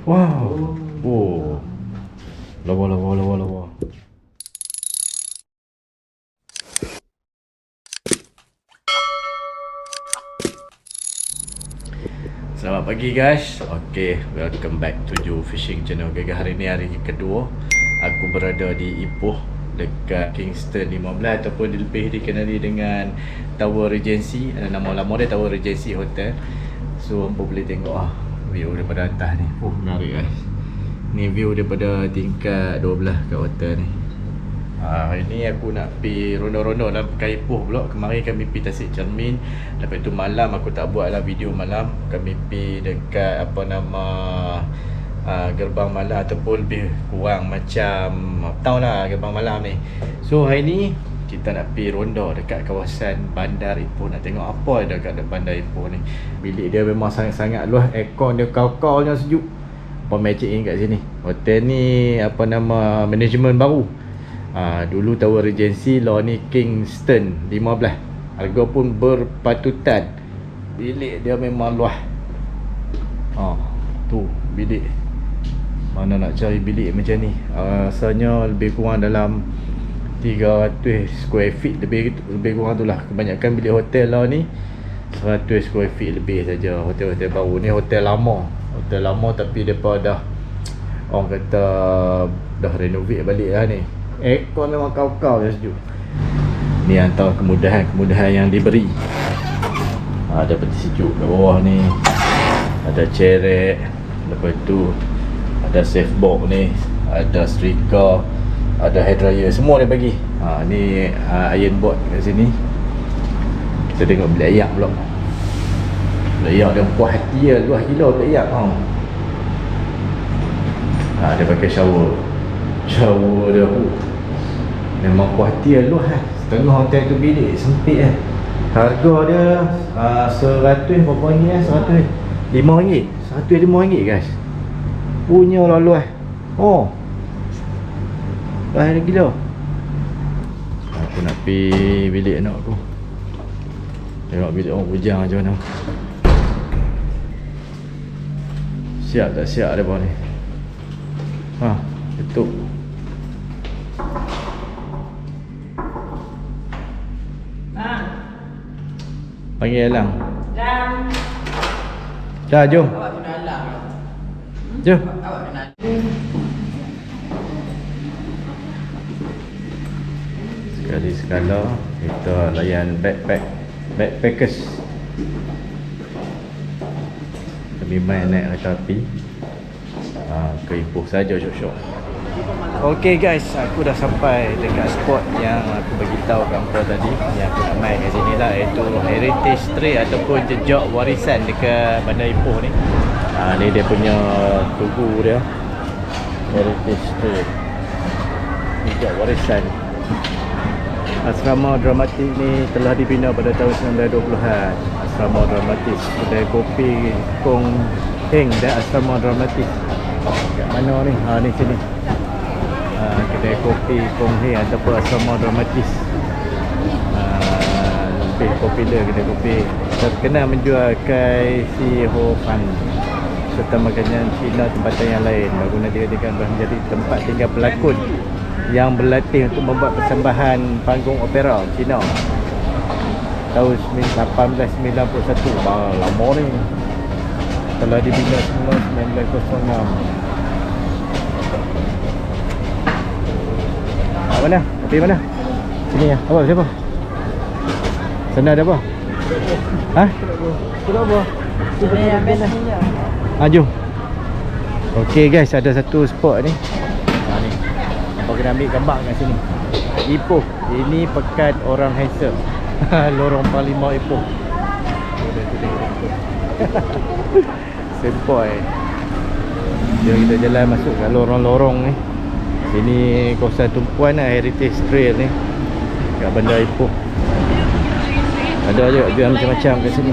Wow. Oh. Lawa. Selamat pagi guys. Okay, welcome back to Ju Fishing Channel. Okay, hari ni hari kedua aku berada di Ipoh dekat Kingston 15 ataupun lebih dikenali dengan Tower Regency. Nama lama dia Tower Regency Hotel. So hampa boleh tengok view daripada atas ni. Menarik guys. Ni view daripada tingkat 12 kat hotel ni. Hari ni aku nak pergi ronda-ronda dalam Pekan Ipoh pula. Kemarin kami pergi Tasik Cermin. Lepas tu malam aku tak buat lah video malam. Kami pergi dekat gerbang malam ataupun lebih kurang macam tahu lah gerbang malam ni. So hari ni kita nak pergi ronda dekat kawasan Bandar Ipoh. Nak tengok apa ada dekat Bandar Ipoh ni. Bilik dia memang sangat-sangat luas. Aircon dia kau-kaunya sejuk. Apa magic ni kat sini. Hotel ni management baru. Dulu Tower Regency, law ni Kingston 15. Harga pun berpatutan. Bilik dia memang luas. Tu bilik. Mana nak cari bilik macam ni. Asalnya lebih kurang dalam 300 square feet lebih kurang tu lah. Kebanyakan bilik hotel lah ni 100 square feet lebih saja. Hotel-hotel baru ni hotel lama. Hotel lama tapi depa dah orang kata dah renovate balik lah ni. Aircon memang kau-kau je sejuk. Ni antara kemudahan yang diberi. Ada peti sejuk kat bawah ni. Ada cerek. Lepas tu ada safe box ni. Ada setrika. Ada hair dryer. Semua dia bagi. Ni iron board kat sini. Kita tengok bilik ayak pula. Bilik ayak dia puas hati lah. Luas gila bilik ayak. Dia pakai shower. Shower dia memang puas hati lah, luas lah. Setengah hotel tu bilik sempit lah. Harga dia 100 berapa ringgit lah? 105 ringgit. 105 ringgit guys. Punya lah luas. Luas dia gila. Aku nak pergi bilik anak aku. Tengok bilik orang bujang macam mana. Siap tak siap dia bawah ni. Tutup. Panggil Alang. Dah, jom. Awak kena Alang. Jom. Awak kena Alang. Sekali-sekala kita layan backpackers. Kami main naik kereta api ke Ipoh saja syok-syok. Okay guys, aku dah sampai dekat spot yang aku bagi tahu kat hangpa tadi. Yang aku nak main kat sini lah, iaitu Heritage Trail ataupun jejak warisan dekat Bandar Ipoh ni. Ni dia punya tugu dia, Heritage Trail, jejak warisan. Asrama dramatik ni telah dibina pada tahun 1920-an. Asrama dramatik, kedai kopi Kong Heng dan asrama dramatik. Kat mana ni? Ni sini. Kedai kopi Kong Heng ataupun asrama dramatis. Lebih popular kedai kopi. Terkenal menjual kai si ho fan serta makanan Cina tempatan yang lain. Bangunan dikatakan menjadi tempat tinggal pelakon yang berlatih untuk membuat persembahan panggung opera Cina tahun 1891. Lama ni. Telah dibina semula 1906. Mana? Api mana? Sini ya. Apa siapa? Sana ada apa? Sudah apa? Sudah apa? Jom. Okey guys, ada satu spot ni. Ni. Apa kena ambil gambar kat sini. Ipoh. Ini pekan orang handsome. Lorong Parlimen Ipoh. Sempoi. Jom kita jalan masuk kat lorong-lorong ni. Sini kawasan tumpuan lah, Heritage Trail ni kat Bandar Ipoh. Ada juga jual macam-macam kat sini.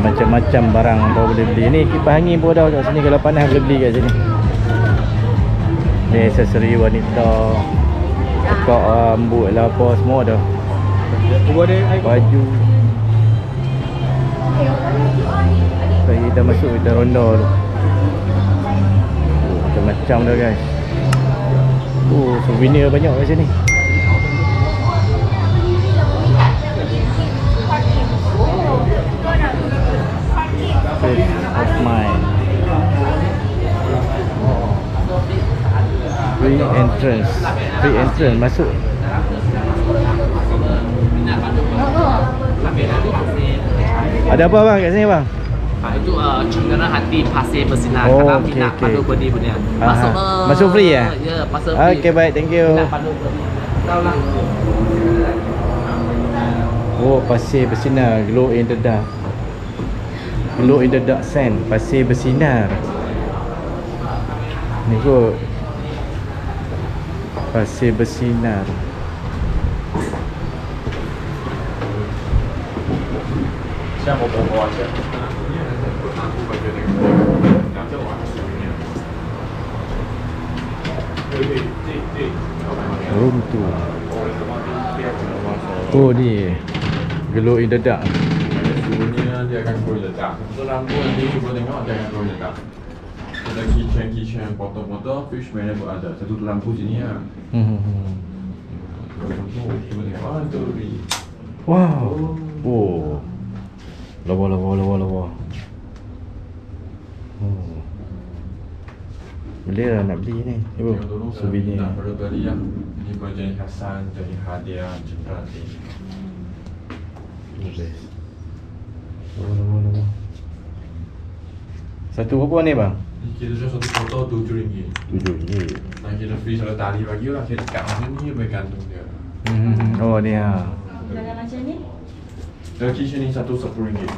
macam-macam barang kau boleh beli. Ni kipas angin pun ada kat sini, kalau panas boleh beli kat sini. Ni aksesori wanita, tekak rambut lah apa semua ada. Baju. Kita masuk, kita ronda dulu. Macam-macam dah guys. Souvenir banyak kat sini. Of mine. Free entrance. Free entrance masuk. Ada apa bang kat sini bang? Itu Cenderan Hati Pasir Bersinar. Oh, Kalau okey, minat okey. pandu berni punya. Masuk free ya? Ya, masuk free. Okey baik, thank you. Minat pandu berni. Tahu lah. Oh, pasir bersinar, glow in the dark. Glow in the dark sand, pasir bersinar. Ni kot. Pasir bersinar. Siapa mau bawa aja? Room tu. Oh ni glow in the dark. Suhunya dia akan glow in the dark. So lampu nanti cuba tengok dia akan glow in the dark. Ada kitchen, potong-potong, fish mana pun ada. Satu lampu sini ya. Cuba tengok. Ah itu lebih. Wow. Oh. Lawa. Oh. Boleh lah nak beli ni. Ibu, souvenir. Nak perlu beli ya. Ini berjenis khasan, jadi hadiah jemput ni. Best. Lawa. Satu berapa ni bang? Ni kita jual satu foto RM7. RM7. Nah kita free satu tali bagi orang kita kat macam ni bergantung dia. Oh ni ha. Jangan macam ni. Dan kitchen ni satu RM10.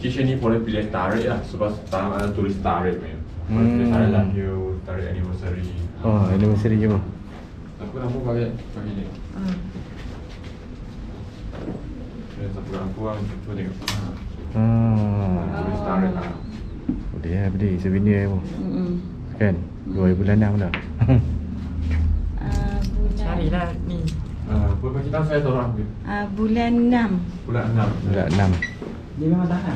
Kitchen ni boleh pilih tarik lah sebab dalam ada tulis tarik ni. Boleh pilih tarik lahir, tarik anniversary. Oh, anniversary je bang. Aku lampu pakai ni. Satu lampu yang cuba tengok. Tulis tarik lah. Boleh lah beli souvenir pun. Kan? 2006 dah. Carilah ni. Boleh bagi tahu saya seorang ambil. Bulan 6. Bulan 6. Bulan 6. Dia memang tahan.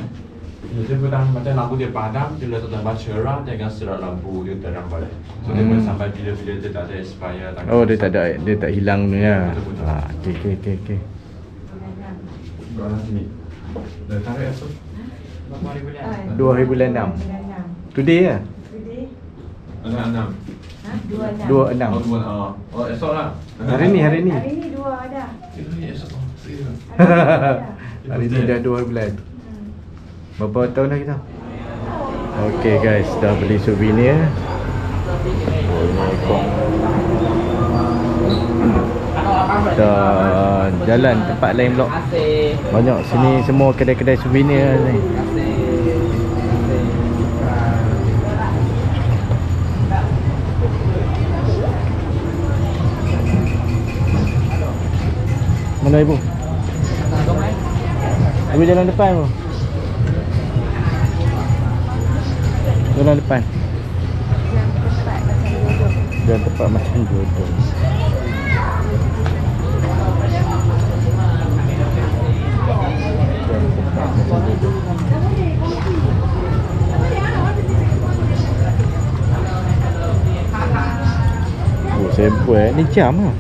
Ya, dia pedang macam lampu dia padam, dia letak tambah cerah, dia akan serat lampu dia terang balik. So dia boleh sampai bila-bila dia tak ada expire. Oh dia tak ada, dia tak hilang ni lah. Okey. Bulan sini. Dah tarik apa? 2006. Today lah. Ada 6. 26. Oh, 2. Oh, esok lah. Hari ni. Hari ni 2 ada. Ini esok. Hari ni dah 2 bulan. Berapa tahun dah kita? Okey guys, dah beli souvenir. Oh ni ikut. Dah jalan tempat lain pula. Banyak sini semua kedai-kedai souvenir ni. Mana ibu? Ibu jalan depan ibu. Jalan depan. Jalan tepat macam jodoh. Oh, sampel ni jam lah.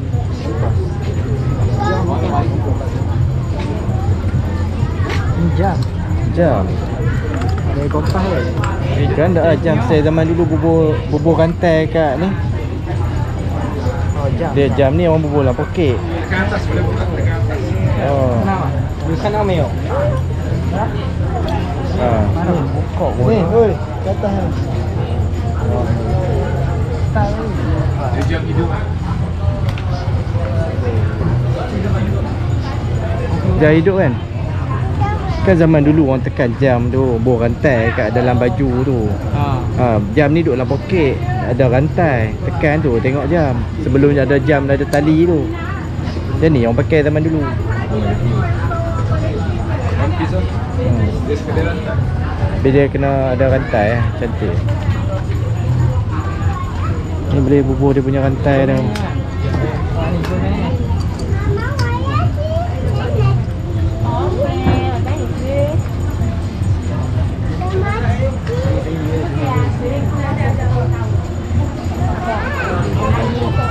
Jam. Ada kompas ke? Kan dah jam saya zaman dulu bubur rantai kat ni. Oh, jam. Dia jam ni orang bubur lah poket. Ke atas boleh buka ke atas. Oh. Kenapa? Di sana meo. Ha. Buka Ni, oi, kat atas. Dia jam hidup. Jam hidup kan? Kan zaman dulu orang tekan jam tu, bubur rantai kat dalam baju tu. Jam ni duduk dalam poket, ada rantai, tekan tu tengok jam. Sebelum ada jam ada tali tu. Macam ni orang pakai zaman dulu. lukis tu. Dia sekadar rantai. Tapi dia kena ada rantai cantik. Ni boleh bubuh dia punya rantai dah.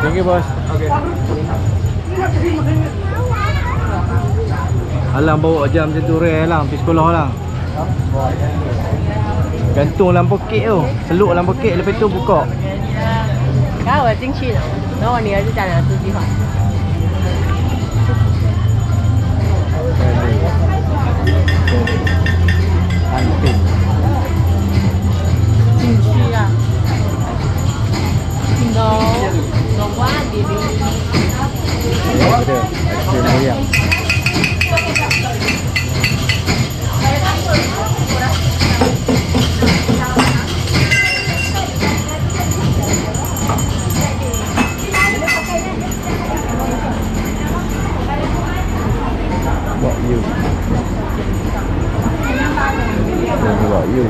Thank you bos. Okey. Alang bawa jam macam tu rare Alang pergi sekolah Alang. Gantung dalam poket tu. Seluk dalam poket lepas tu buka. 然后我进去了，然后我女儿就讲了这句话。 Antik. 进去啊，no one baby。 Dia ada aiskrim meriam. Wok you. Wok you.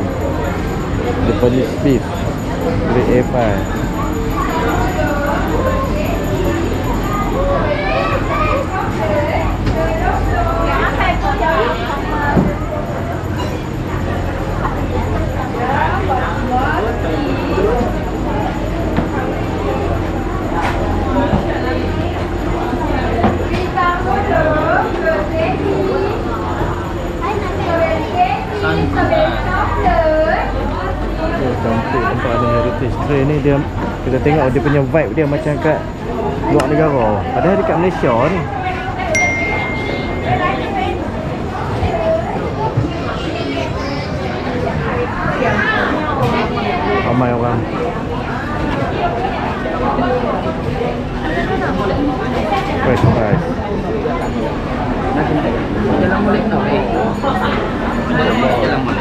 Japanese beef. Grade A5. Cantik tempat ada heritage train ni. Dia kita tengok dia punya vibe dia macam kat luar negara. Padahal dekat Malaysia ni. Ramai orang. Fresh price. Jalan molek tau. Jalan molek.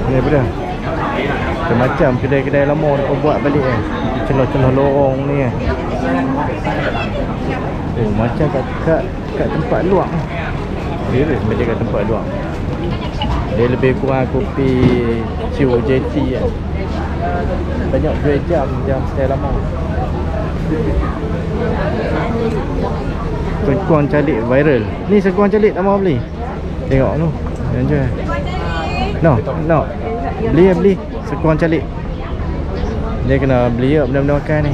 Ni apa dah? Macam-macam kedai-kedai lama kau buat balik kan. Celah-celah lorong ni kan. Oh, macam kat tempat luar. Serius macam kat tempat luar. Dia lebih kurang kopi Chiu JT kan. Banyak jual jam style lama. Sekuang calik viral. Ni sekuang calik tak mau beli. Tengok tu. Yang jual. No. Beli sekuang calik. Dia kena beli benda-benda makan ni.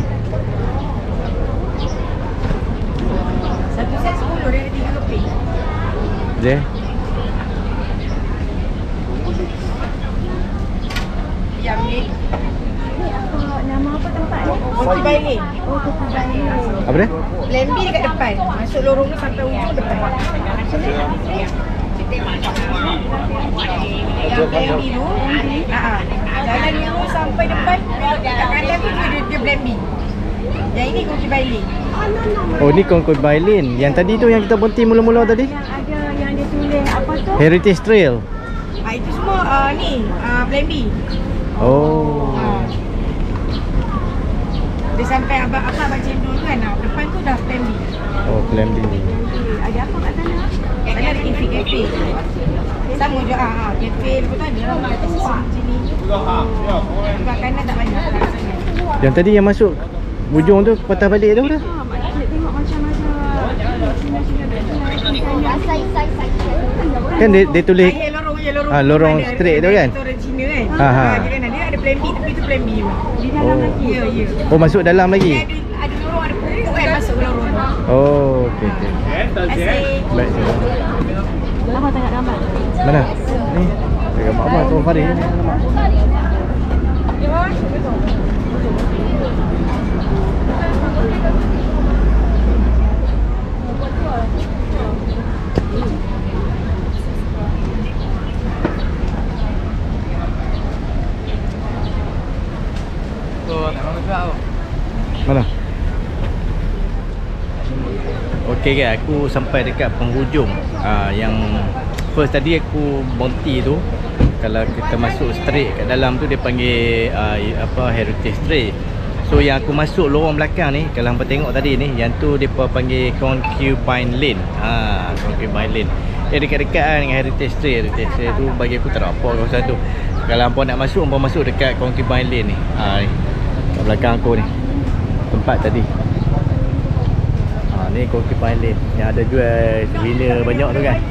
Satu set 10 dia ada 3 keping. Dia Yang ni. Ni apa nama apa tempat ni? Kopi Bailey. Oh, Kopi Bailey. apa dia? Plan B dekat depan. Masuk lorong tu sampai ujung depan. Yang plan B tu, jalan lurus sampai depan, belok kat kanan tu dia plan B. Yang ini Kopi Bailey. Oh ni Concord by Lane. Yang tadi tu yang kita berhenti mula-mula tadi. Yang ada yang dia tulis apa tu? Heritage Trail. Itu semua ni plan B. Oh. Dia sampai abang baca dulu kan. Depan tu dah plan B. Oh plan B. Ada apa kat sana? Sana ada kafe. Sama je kafe lepas tu ada lah kat sini. Dekat kanan tak banyak. Yang tadi yang masuk hujung tu patah balik tu dah. Nak tengok macam-macam Kan dia tulis lorong lorong straight tu kan? Restoran Cina kan. Ha. Dia ada plan B tapi tu plan B. Di dalam Oh. lagi. Ya. Oh masuk dalam lagi. Ada lorong ada pokok kan masuk lorong. Oh okey. Asyik. Baik. Lama tengok gambar. Mana? Ni. Tengok mak abang tu Farid ni. Mana? Okey guys, aku sampai dekat penghujung. Yang first tadi aku berhenti tu Kalau kita masuk straight kat dalam tu dia panggil Heritage Street. So yang aku masuk lorong belakang ni, kalau hampa tengok tadi ni, yang tu depa panggil Concubine Lane. Concubine Lane. Dia dekat-dekat kan dengan Heritage Street. Heritage Street tu bagi aku tak ada apa kawasan tu. Kalau hampa nak masuk, hampa masuk dekat Concubine Lane ni. Ni kat belakang aku ni, tempat tadi. Ni Concubine Lane yang ada jual souvenir banyak tu kan.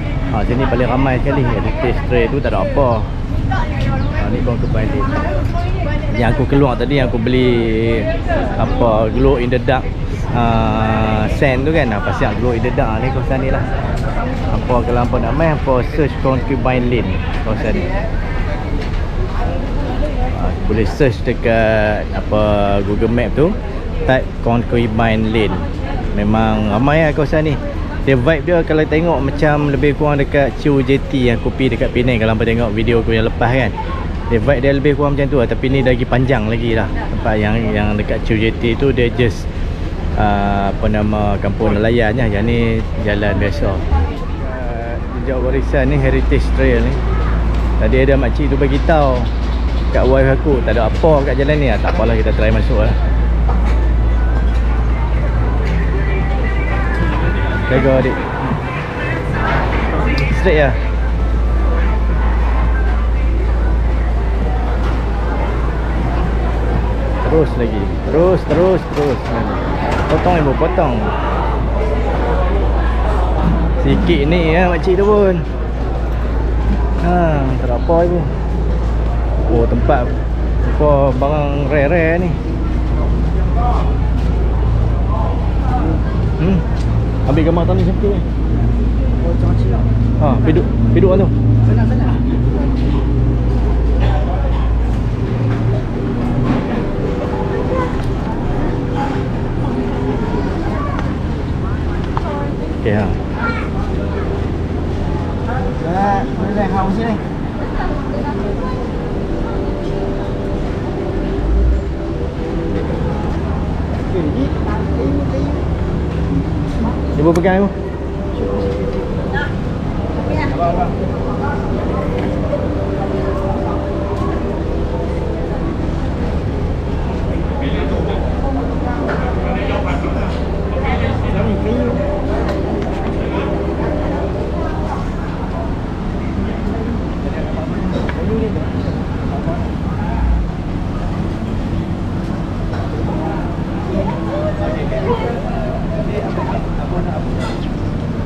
Sini paling ramai sekali. Heritage Street tu tak ada apa. Ni Concubine Lane. Yang aku keluar tadi, yang aku beli glow in the dark sand tu kan. Pasal glow in the dark ni kawasan ni lah. Kalau hampa nak main, hampa search Concubine Lane kawasan ni. Boleh search dekat Google Map tu, type Concubine Lane. Memang ramai lah kawasan ni. Dia vibe dia kalau tengok macam lebih kurang dekat Chiu JT yang kopi dekat Penang. Kalau hampa tengok video aku yang lepas kan, dia vibe dia lebih kurang macam tu lah. Tapi ni lagi panjang lagi lah. Tempat yang dekat Chiu JT tu dia just kampung nelayan lah. Yang ni jalan biasa. Jejak warisan ni Heritage Trail ni. Tadi ada makcik tu bagi tahu kat wife aku tak ada apa kat jalan ni. Tak apalah, kita try masuk lah. Jaga adik. Straight lah. Terus lagi. Terus. Potong ibu, potong. Sikit ni ya makcik tu pun. Tak ada apa ibu. Oh, tempat barang rare-rare ni. Ambil gambar tadi cantik ni. Oh, macam-macam. Piduk kan tu. Senang. Okey ha. Boleh haus sini. Ibu pegang ibu. Abang.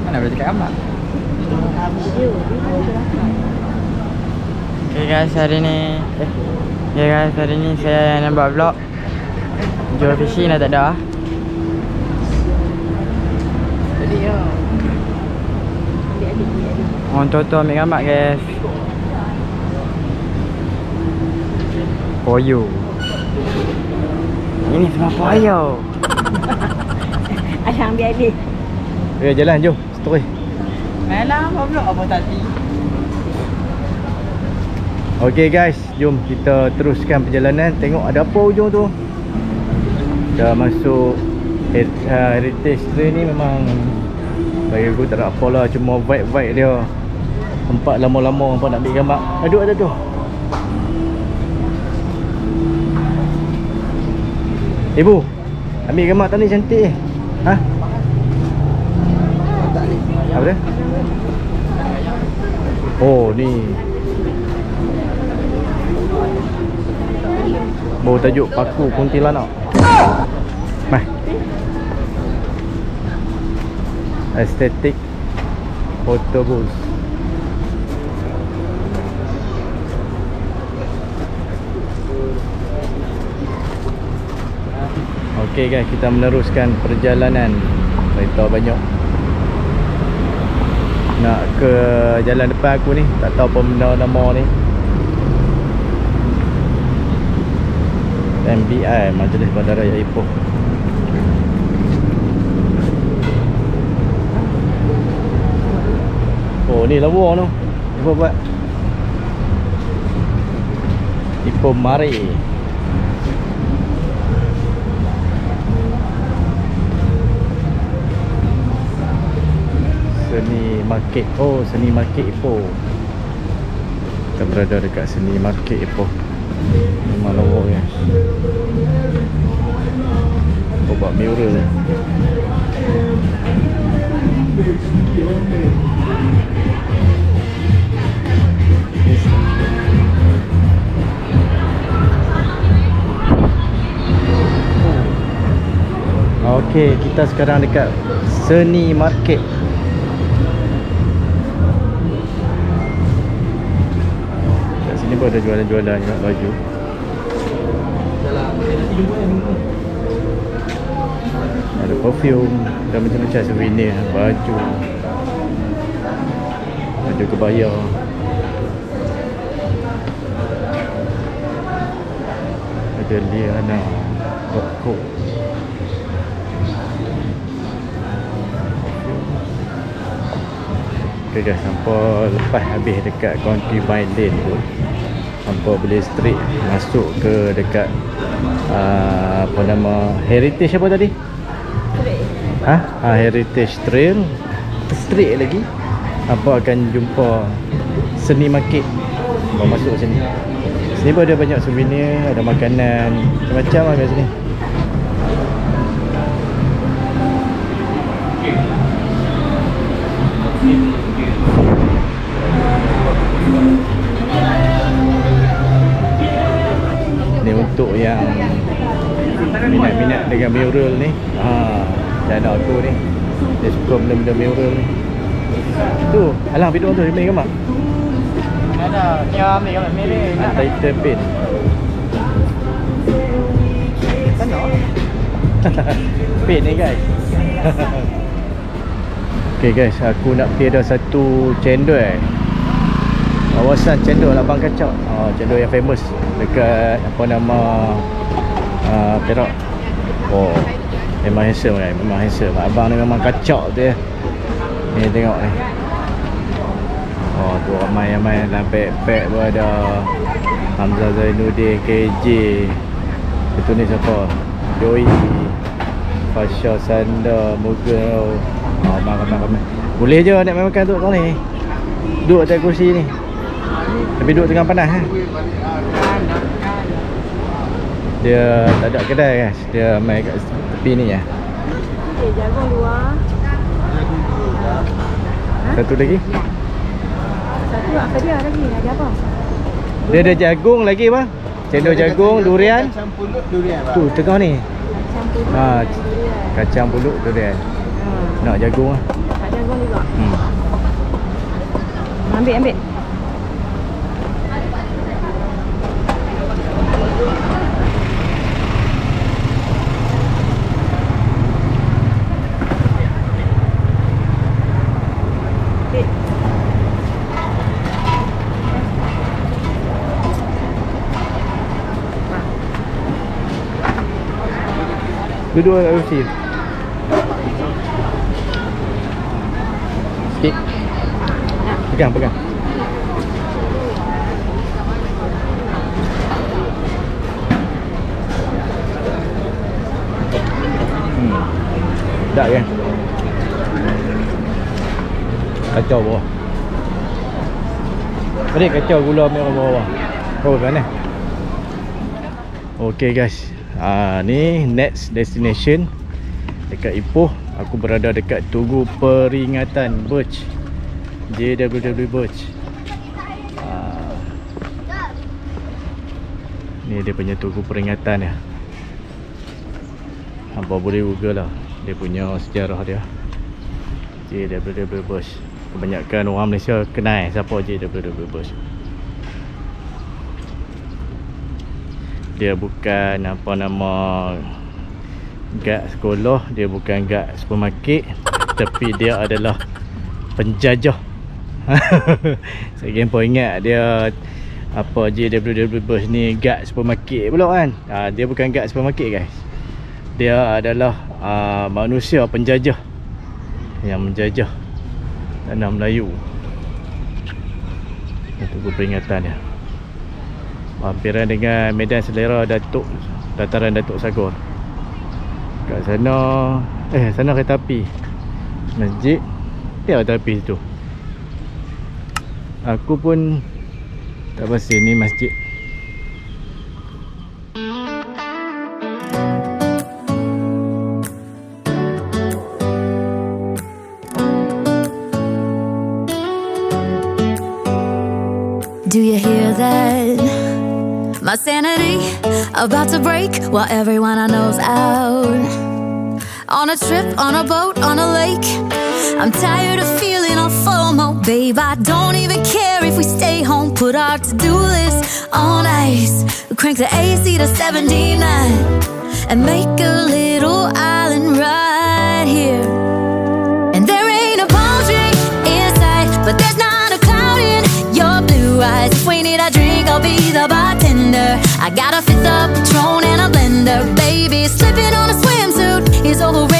Mana boleh cakap apa? Okay guys, hari ni saya nak buat vlog. Jual fishing dah tak ada. Orang tua-tua ambil gambar guys. Poyo. Ini semua poyo. Ayah ambil adik. Jalan jom. Story. Melah apa vlog apa tadi? Okey guys, jom kita teruskan perjalanan. Tengok ada apa ujung tu. Dah masuk Heritage Trail ni. Memang bagi aku tak ada apalah, cuma vibe-vibe dia. Tempat lama-lama nampak nak ambil gambar. Duduk ada tu. Ibu, ambil gambar tadi cantik. Apa dia? Oh ni. Baru tajuk Paku Kuntilanak. Mai. Aesthetic photo booth. Okey guys, kita meneruskan perjalanan. Kereta banyak. Nak ke jalan depan aku ni, tak tahu apa benda nama ni. MBI, Majlis Bandaraya Ipoh. Oh ni lawa tu. Ipoh buat Ipoh Mari. Seni market. Oh, seni market Ipoh. Kita berada dekat seni market Ipoh. Memang lorok guys. Buat mural. Okey, kita sekarang dekat seni market. Kat sini pun ada jualan-jualan juga baju. Ada perfume dan macam-macam souvenir, baju kebaya. Ada Liana Coat. Okay guys, sampai lepas habis dekat Country by Lane tu, sampai boleh straight masuk ke dekat apa nama, Heritage apa tadi? Heritage Trail. Straight lagi apa akan jumpa seni market. Bawa masuk sini. Sini pun ada banyak souvenir, ada makanan, macam-macam lah kat sini. Ni untuk yang minat-minat dengan mural ni. Dan aku ni dia suka benda-benda mural ni. Tu, alah video tu ambil gambar. Ada, dia ambil gambar mirip. Title pin. Sana. Pin ni guys. Okay guys, aku nak pergi ada satu cendol kawasan cendol Abang Kacau. Cendol yang famous dekat apa nama Perak. Oh, memang handsome kan, memang handsome. Abang ni memang kacau tu ya. Ni tengok ni. Oh, tu ramai-ramai dalam pack pun ada. Hamzah Zainuddin, KJ. Itu ni siapa? Joey, Fasha Sanda, Mughal. Ramai. Boleh je nak makan duduk kat ni. Duduk atas kursi ni. Tapi duduk tengah panas ha? Dia tak ada kedai guys. Dia main kat tepi ni ya. Jagung luar. Satu lagi? Satu apa dia lagi? Ada apa? Dia ada jagung lagi bang. Cendol jagung, durian. Kacang pulut durian. Tu tengah ni. Kacang pulut. Kacang pulut durian. Nak jagung lah. Tak jagung juga. Ambil. Duduk kat kursi. Sikit. Pegang. Tak kan? Kacau bawah. Adik kacau gula merah bawah. Oh kan eh? Okay guys, ni next destination dekat Ipoh. Aku berada dekat Tugu Peringatan Birch, JWW Birch. Ni dia punya Tugu Peringatan ya. Hampa boleh google lah, dia punya sejarah dia. JWW Birch. Kebanyakan orang Malaysia kenal siapa JWW Birch. Dia bukan apa nama guard sekolah, dia bukan guard supermarket, tapi dia adalah penjajah. Saya pun ingat dia apa JWW Birch ni guard supermarket pula kan. Dia bukan guard supermarket guys. Dia adalah manusia penjajah yang menjajah tanah Melayu. Itu peringatan dia. Hampiran dengan Medan Selera Dataran Datuk Sagor. Kat sana sana kereta api. Masjid dia kereta api situ. Aku pun Tak bersih ni masjid. Do you hear that? My sanity about to break while everyone I know's out. On a trip, on a boat, on a lake. I'm tired of feeling all FOMO, babe. I don't even care if we stay home. Put our to-do list on ice. Crank the AC to 79 and make a little island right here. And there ain't a palm tree in sight, but there's not a cloud in your blue eyes. If we need a drink, I'll be the bartender. I got a fifth of Patron and a blender. Baby, slipping on a swimsuit is overrated.